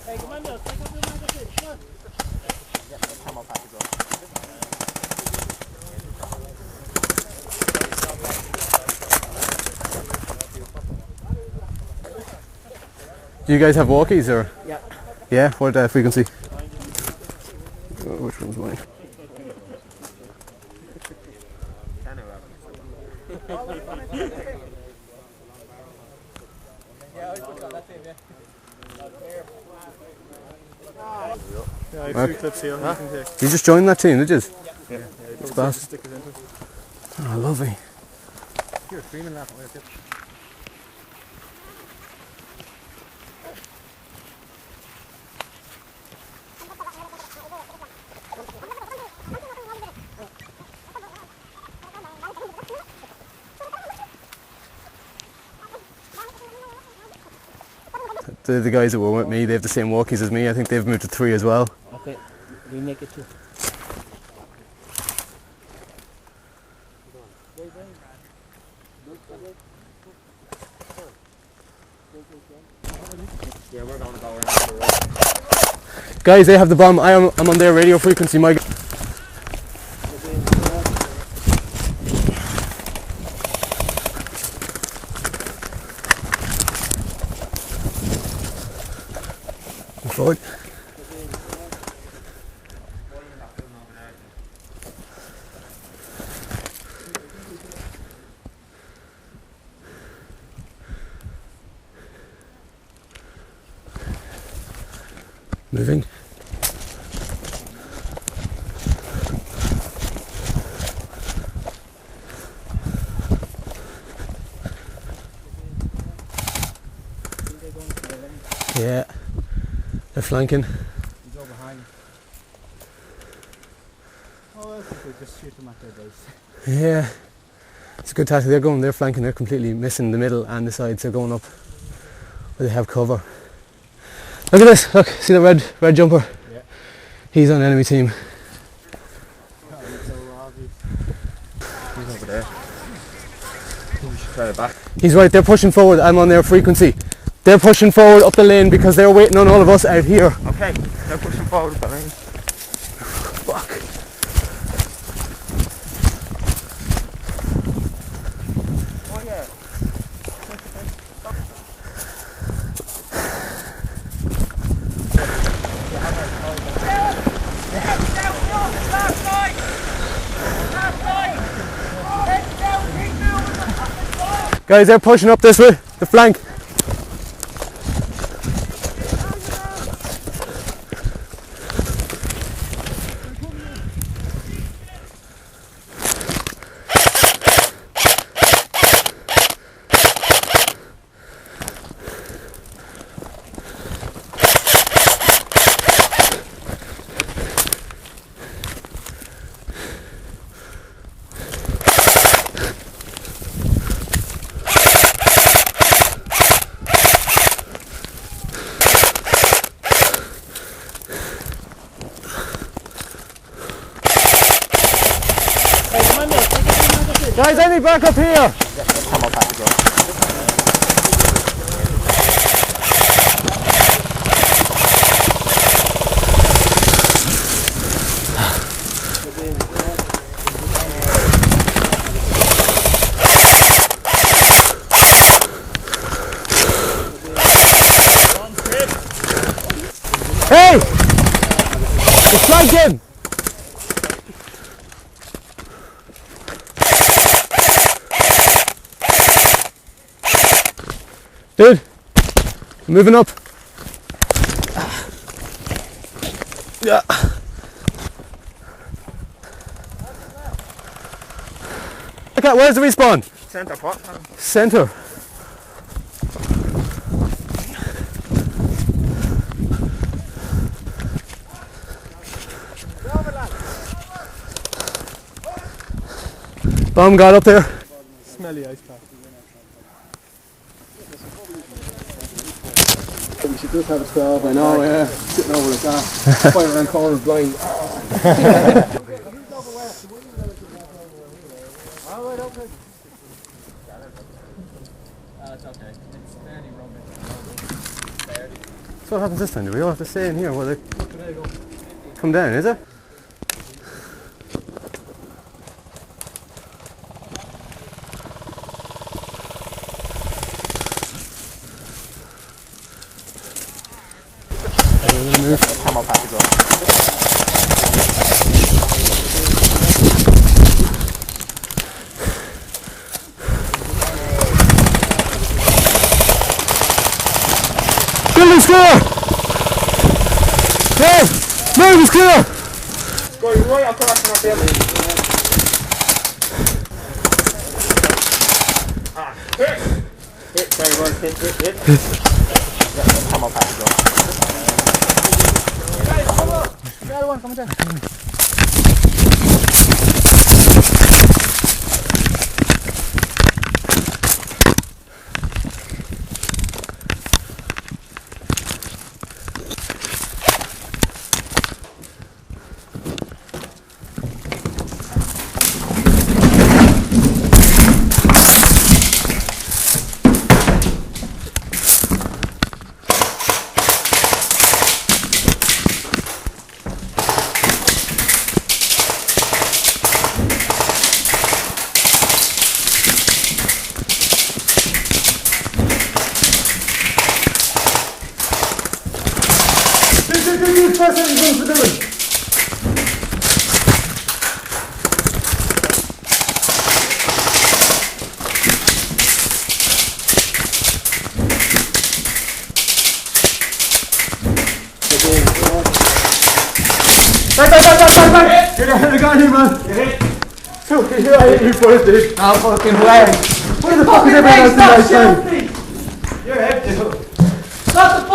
Hey, come on now, take up your magazine, sure. Yeah, come up as well. You guys have walkies or? Yeah. Yeah, what frequency? Oh, which one's mine? Yeah, I have 3 clips here. Huh? You can take. You just joined that team, did you? Yeah. It's class. Stickers into it. Oh, lovely. You're screaming that way, okay? The guys that were with me, they have the same walkies as me. I think they've moved to 3 as well. Okay, we make it 2. Yeah, we're going to go around the road. Guys, they have the bomb. I'm on their radio frequency. My forward. Moving. Yeah, they're flanking. He's over behind. Oh, that's okay, just shoot them at their base. Yeah, it's a good tactic. They're flanking. They're completely missing the middle and the sides. They're going up where they have cover. Look at this. Look, see the red jumper? Yeah. He's on enemy team. Oh, it's so obvious. He's over there. We should try it back. He's right. They're pushing forward. I'm on their frequency. They're pushing forward up the lane because they're waiting on all of us out here. Okay, they're pushing forward with the lane. Fuck. Oh yeah. Guys, they're pushing up this way, the flank. Guys, I need back up here! Yeah, come up as well. Hey! It's flanked in! Dude, moving up. Yeah. Okay, where's the respawn? Centre pot. Center. Bomb got up there. Smelly ice pack. We should just have a 12, I know, yeah. Sitting over like that. Fighting around corners blind. So what happens this time? Do we all have to stay in here while they come down, is it? Come up package on. Building score! Hey! Move is clear! It's going right across our building. Hit, very well, hit. Come up package on. The other one coming down. Back! You're gonna hit, man. I hit you first, dude. Oh, fucking way. Where the fuck is everyone else in that time? You're head, dude. Stop the